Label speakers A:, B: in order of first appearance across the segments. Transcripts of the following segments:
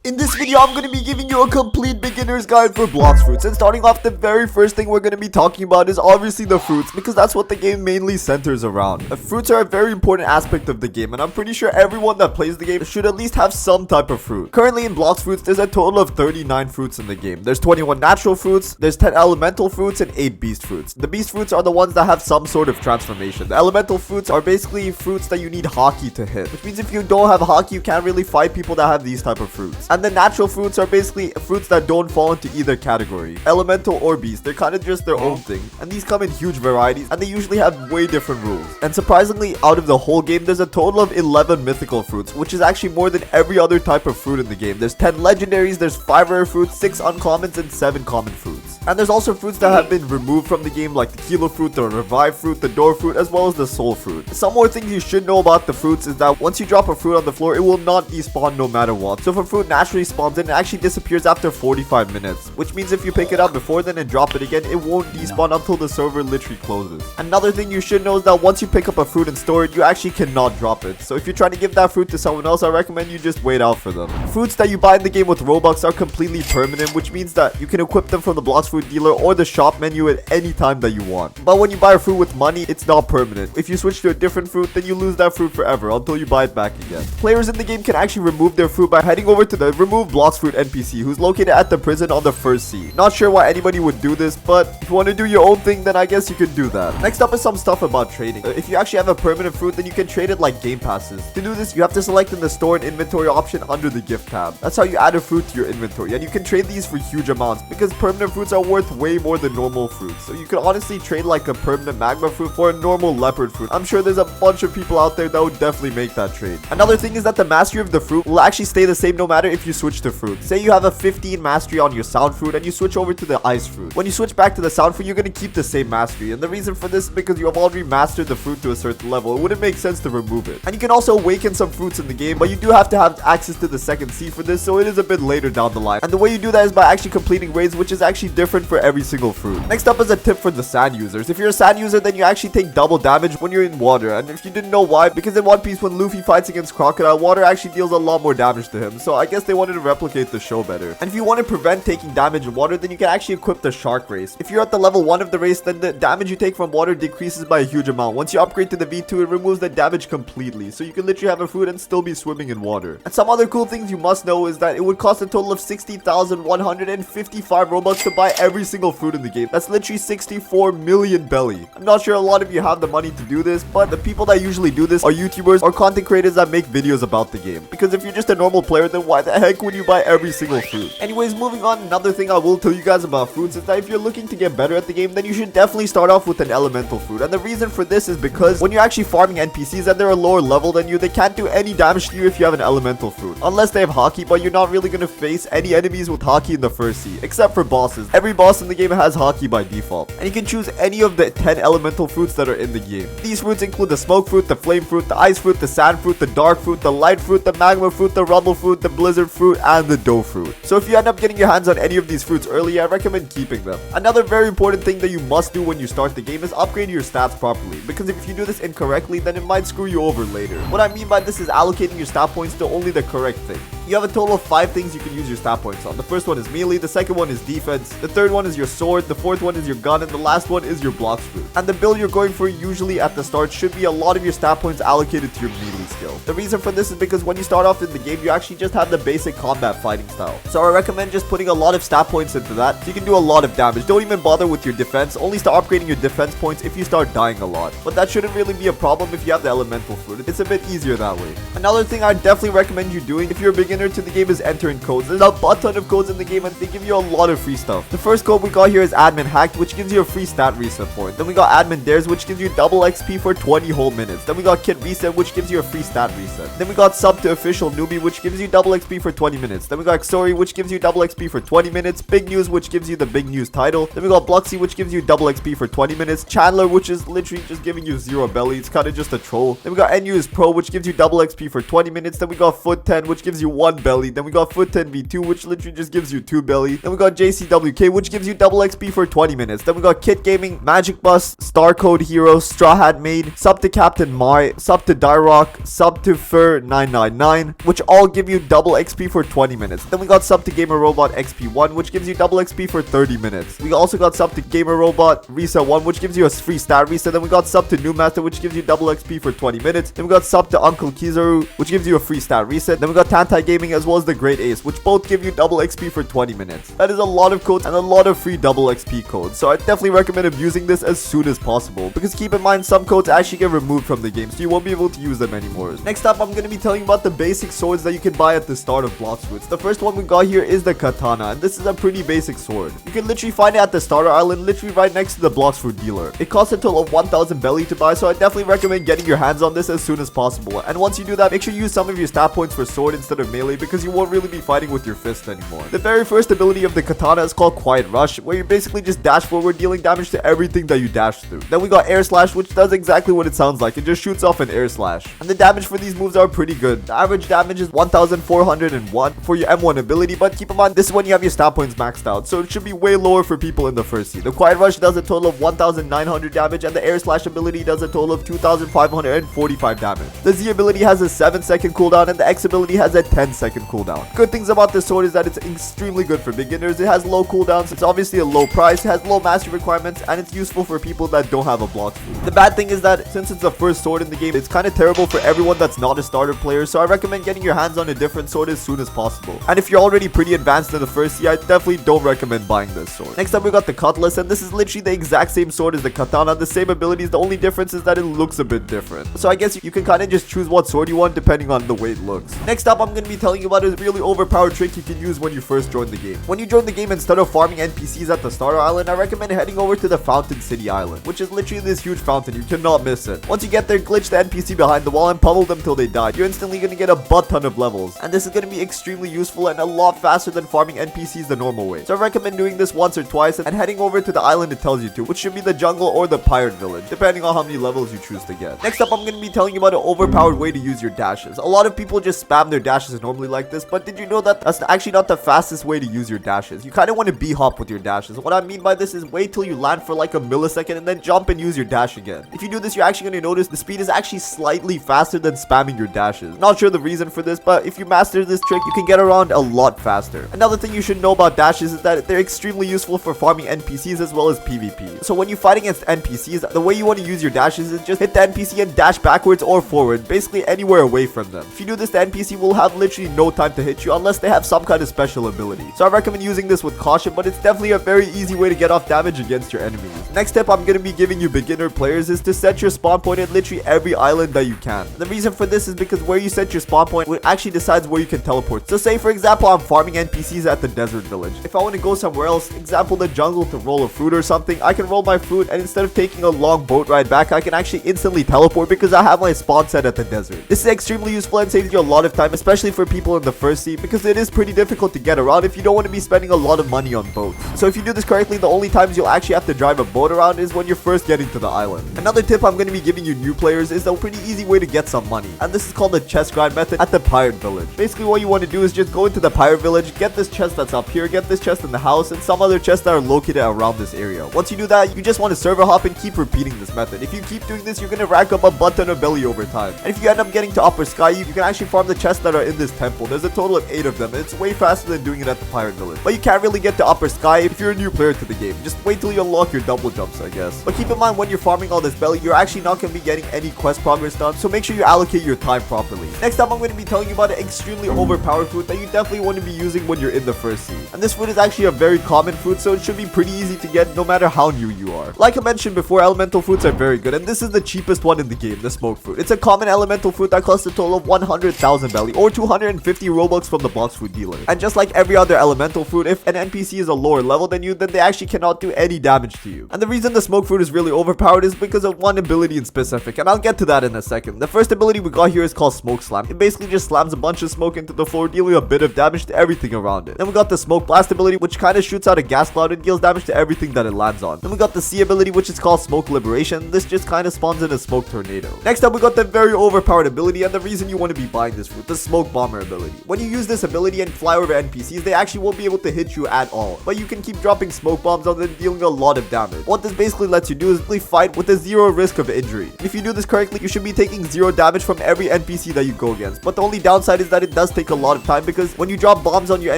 A: In this video, I'm going to be giving you a complete beginner's guide for Blox Fruits. And starting off, the very first thing we're going to be talking about is obviously the fruits, because that's what the game mainly centers around. Fruits are a very important aspect of the game, and I'm pretty sure everyone that plays the game should at least have some type of fruit. Currently in Blox Fruits, there's a total of 39 fruits in the game. There's 21 natural fruits, there's 10 elemental fruits, and 8 beast fruits. The beast fruits are the ones that have some sort of transformation. The elemental fruits are basically fruits that you need hockey to hit, which means if you don't have hockey, you can't really fight people that have these type of fruits. And the natural fruits are basically fruits that don't fall into either category, elemental or beast. They're kind of just their own thing, and these come in huge varieties, and they usually have way different rules. And surprisingly, out of the whole game, there's a total of 11 mythical fruits, which is actually more than every other type of fruit in the game. There's 10 legendaries, there's 5 rare fruits, 6 uncommons, and 7 common fruits. And there's also fruits that have been removed from the game, like the kilo fruit, the revive fruit, the door fruit, as well as the soul fruit. Some more things you should know about the fruits is that once you drop a fruit on the floor, it will not despawn no matter what. So if a fruit naturally spawns in, it actually disappears after 45 minutes, which means if you pick it up before then and drop it again, it won't despawn until the server literally closes. Another thing you should know is that once you pick up a fruit and store it, you actually cannot drop it. So if you're trying to give that fruit to someone else, I recommend you just wait out for them. Fruits that you buy in the game with Robux are completely permanent, which means that you can equip them from the Blox Fruit dealer or the shop menu at any time that you want. But when you buy a fruit with money, it's not permanent. If you switch to a different fruit, then you lose that fruit forever until you buy it back again. Players in the game can actually remove their fruit by heading over to the Remove Blox Fruit NPC, who's located at the prison on the first sea. Not sure why anybody would do this, but if you want to do your own thing, then I guess you could do that. Next up is some stuff about trading. If you actually have a permanent fruit, then you can trade it like game passes. To do this, you have to select in the store and inventory option under the gift tab. That's how you add a fruit to your inventory, and you can trade these for huge amounts because permanent fruits are worth way more than normal fruits. So you could honestly trade like a permanent magma fruit for a normal leopard fruit. I'm sure there's a bunch of people out there that would definitely make that trade. Another thing is that the mastery of the fruit will actually stay the same no matter if you switch to fruit. Say you have a 15 mastery on your sound fruit and you switch over to the ice fruit. When you switch back to the sound fruit, you're going to keep the same mastery, and the reason for this is because you have already mastered the fruit to a certain level. It wouldn't make sense to remove it. And you can also awaken some fruits in the game, but you do have to have access to the second sea for this, so it is a bit later down the line. And the way you do that is by actually completing raids, which is actually different for every single fruit. Next up is a tip for the sand users. If you're a sand user, then you actually take double damage when you're in water. And if you didn't know why, because in One Piece, when Luffy fights against Crocodile, water actually deals a lot more damage to him. So I guess they wanted to replicate the show better. And if you want to prevent taking damage in water, then you can actually equip the shark race. If you're at the level 1 of the race, then the damage you take from water decreases by a huge amount. Once you upgrade to the V2, it removes the damage completely. So you can literally have a fruit and still be swimming in water. And some other cool things you must know is that it would cost a total of 60,155 Robux to buy every single fruit in the game. That's literally 64 million belly. I'm not sure a lot of you have the money to do this, but the people that usually do this are YouTubers or content creators that make videos about the game. Because if you're just a normal player, then why the heck would you buy every single fruit? Anyways, moving on, another thing I will tell you guys about fruits is that if you're looking to get better at the game, then you should definitely start off with an elemental fruit. And the reason for this is because when you're actually farming NPCs and they're a lower level than you, they can't do any damage to you if you have an elemental fruit. Unless they have hockey, but you're not really going to face any enemies with hockey in the first sea, except for bosses. Every boss in the game has hockey by default. And you can choose any of the 10 elemental fruits that are in the game. These fruits include the smoke fruit, the flame fruit, the ice fruit, the sand fruit, the dark fruit, the light fruit, the magma fruit, the rubble fruit, the blizzard fruit, and the dough fruit. So if you end up getting your hands on any of these fruits early, I recommend keeping them. Another very important thing that you must do when you start the game is upgrade your stats properly, because if you do this incorrectly, then it might screw you over later. What I mean by this is allocating your stat points to only the correct thing. You have a total of 5 things you can use your stat points on. The first one is melee, the second one is defense, the third one is your sword, the fourth one is your gun, and the last one is your Blox Fruit. And the build you're going for usually at the start should be a lot of your stat points allocated to your melee skill. The reason for this is because when you start off in the game, you actually just have the basic combat fighting style. So I recommend just putting a lot of stat points into that so you can do a lot of damage. Don't even bother with your defense, only start upgrading your defense points if you start dying a lot. But that shouldn't really be a problem if you have the elemental fruit. It's a bit easier that way. Another thing I definitely recommend you doing if you're a beginner to the game is entering codes. There's a butt ton of codes in the game and they give you a lot of free stuff. The first code we got here is admin hacked, which gives you a free stat reset point. Then we got admin dares, which gives you double XP for 20 whole minutes. Then we got kit reset, which gives you a free stat reset. Then we got sub to official newbie, which gives you double XP for 20 minutes. Then we got Xori, which gives you double XP for 20 minutes. Big news, which gives you the big news title. Then we got Bluxy, which gives you double XP for 20 minutes. Chandler, which is literally just giving you 0 belly. It's kind of just a troll. Then we got NU is pro, which gives you double XP for 20 minutes. Then we got Foot 10, which gives you 1 1 belly. Then we got Foot 10v2, which literally just gives you 2 belly. Then we got JCWK, which gives you double XP for 20 minutes. Then we got Kit Gaming, Magic Bus, Star Code Hero, Straw Hat Maid, sub to Captain Mai, sub to Dyrock, sub to Fur 999, which all give you double XP for 20 minutes. Then we got sub to Gamer Robot XP1, which gives you double XP for 30 minutes. We also got sub to Gamer Robot Reset 1, which gives you a free stat reset. Then we got sub to New Master, which gives you double XP for 20 minutes. Then we got sub to Uncle Kizaru, which gives you a free stat reset. Then we got Tantai Gaming as well as the Great Ace, which both give you double XP for 20 minutes. That is a lot of codes and a lot of free double XP codes. So I definitely recommend abusing this as soon as possible, because keep in mind some codes actually get removed from the game, so you won't be able to use them anymore. Next up, I'm going to be telling you about the basic swords that you can buy at the start of Blox Fruits. The first one we got here is the Katana, and this is a pretty basic sword. You can literally find it at the starter island, literally right next to the Blox Fruit dealer. It costs a total of 1000 belly to buy, so I definitely recommend getting your hands on this as soon as possible. And once you do that, make sure you use some of your stat points for sword instead of melee, because you won't really be fighting with your fist anymore. The very first ability of the Katana is called Quiet Rush, where you basically just dash forward, dealing damage to everything that you dash through. Then we got Air Slash, which does exactly what it sounds like. It just shoots off an air slash. And the damage for these moves are pretty good. The average damage is 1401 for your M1 ability, but keep in mind, this is when you have your stat points maxed out, so it should be way lower for people in the first seed. The Quiet Rush does a total of 1900 damage, and the Air Slash ability does a total of 2545 damage. The Z ability has a 7-second cooldown, and the X ability has a 10-second cooldown. Good things about this sword is that it's extremely good for beginners. It has low cooldowns, it's obviously a low price, it has low mastery requirements, and it's useful for people that don't have a Blox Fruit. The bad thing is that since it's the first sword in the game, it's kind of terrible for everyone that's not a starter player, so I recommend getting your hands on a different sword as soon as possible. And if you're already pretty advanced in the first seed, I definitely don't recommend buying this sword. Next up, we got the Cutlass, and this is literally the exact same sword as the Katana, the same abilities. The only difference is that it looks a bit different. So I guess you can kind of just choose what sword you want depending on the way it looks. Next up, I'm going to be telling you about a really overpowered trick you can use when you first join the game. When you join the game, instead of farming NPCs at the starter island, I recommend heading over to the Fountain City Island, which is literally this huge fountain. You cannot miss it. Once you get there, glitch the NPC behind the wall and pummel them till they die. You're instantly going to get a butt ton of levels, and this is going to be extremely useful and a lot faster than farming NPCs the normal way. So I recommend doing this once or twice and heading over to the island it tells you to, which should be the jungle or the pirate village, depending on how many levels you choose to get. Next up, I'm going to be telling you about an overpowered way to use your dashes. A lot of people just spam their dashes normally like this, but did you know that that's actually not the fastest way to use your dashes? You kind of want to b-hop with your dashes. What I mean by this is wait till you land for like a millisecond and then jump and use your dash again. If you do this, you're actually going to notice the speed is actually slightly faster than spamming your dashes. Not sure the reason for this, but if you master this trick, you can get around a lot faster. Another thing you should know about dashes is that they're extremely useful for farming NPCs as well as PvP. So when you fight against NPCs, the way you want to use your dashes is just hit the NPC and dash backwards or forward, basically anywhere away from them. If you do this, the NPC will have literally no time to hit you unless they have some kind of special ability. So I recommend using this with caution, but it's definitely a very easy way to get off damage against your enemies. Next tip I'm going to be giving you beginner players is to set your spawn point at literally every island that you can. The reason for this is because where you set your spawn point actually decides where you can teleport. So say for example, I'm farming NPCs at the desert village. If I want to go somewhere else, example the jungle, to roll a fruit or something, I can roll my fruit, and instead of taking a long boat ride back, I can actually instantly teleport because I have my spawn set at the desert. This is extremely useful and saves you a lot of time, especially for people in the first seed, because it is pretty difficult to get around if you don't want to be spending a lot of money on boats. So if you do this correctly, the only times you'll actually have to drive a boat around is when you're first getting to the island. Another tip I'm going to be giving you new players is a pretty easy way to get some money, and this is called the chest grind method at the pirate village. Basically what you want to do is just go into the pirate village, get this chest that's up here, get this chest in the house, and some other chests that are located around this area. Once you do that, you just want to server hop and keep repeating this method. If you keep doing this, you're going to rack up a butt ton of belly over time. And if you end up getting to upper sky, you can actually farm the chests that are in this temple. There's a total of 8 of them, and it's way faster than doing it at the pirate village. But you can't really get to upper sky if you're a new player to the game. Just wait till you unlock your double jumps, I guess. But keep in mind, when you're farming all this belly, you're actually not going to be getting any quest progress done, so make sure you allocate your time properly. Next up, I'm going to be telling you about an extremely overpowered fruit that you definitely want to be using when you're in the first seed. And this fruit is actually a very common fruit, so it should be pretty easy to get no matter how new you are. Like I mentioned before, elemental fruits are very good, and this is the cheapest one in the game, the smoke fruit. It's a common elemental fruit that costs a total of 100,000 belly or 250 robux from the Blox Fruit dealer. And just like every other elemental fruit, if an NPC is a lower level than you, then they actually cannot do any damage to you. And the reason the smoke fruit is really overpowered is because of one ability in specific, and I'll get to that in a second. The first ability we got here is called Smoke Slam. It basically just slams a bunch of smoke into the floor, dealing a bit of damage to everything around it. Then we got the Smoke Blast ability, which kind of shoots out a gas cloud and deals damage to everything that it lands on. Then we got the C ability, which is called Smoke Liberation. This just kind of spawns in a smoke tornado. Next up, we got the very overpowered ability, and the reason you want to be buying this fruit, the Smoke Bomber bomber ability. When you use this ability and fly over NPCs, they actually won't be able to hit you at all, but you can keep dropping smoke bombs on them, dealing a lot of damage. What this basically lets you do is really fight with a zero risk of injury. And if you do this correctly, you should be taking zero damage from every NPC that you go against. But the only downside is that it does take a lot of time, because when you drop bombs on your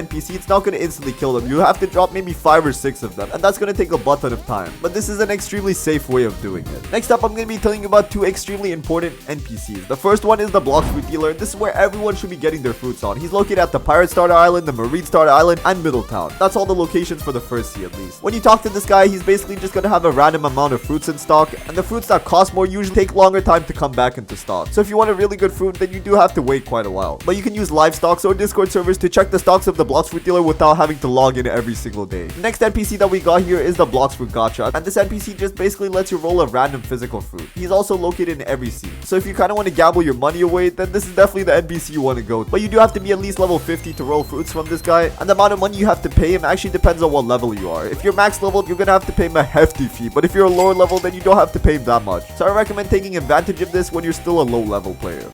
A: NPC, it's not going to instantly kill them. You have to drop maybe 5 or 6 of them, and that's going to take a butt ton of time. But this is an extremely safe way of doing it. Next up, I'm going to be telling you about 2 extremely important NPCs. The first one is the Blox Fruit Dealer, and this is where everyone should be getting their fruits on. He's located at the Pirate Starter Island, the Marine Starter Island, and Middletown. That's all the locations for the first sea at least. When you talk to this guy, he's basically just going to have a random amount of fruits in stock, and the fruits that cost more usually take longer time to come back into stock. So if you want a really good fruit, then you do have to wait quite a while. But you can use live stocks or Discord servers to check the stocks of the Blox Fruit Dealer without having to log in every single day. The next NPC that we got here is the Blox Fruit Gacha, and this NPC just basically lets you roll a random physical fruit. He's also located in every sea. So if you kind of want to gamble your money away, then this is definitely the NPC you want to go to. But you do have to be at least level 50 to roll fruits from this guy, and the amount of money you have to pay him actually depends on what level you are. If you're max level, you're gonna have to pay him a hefty fee, but if you're a lower level, then you don't have to pay him that much. So I recommend taking advantage of this when you're still a low level player.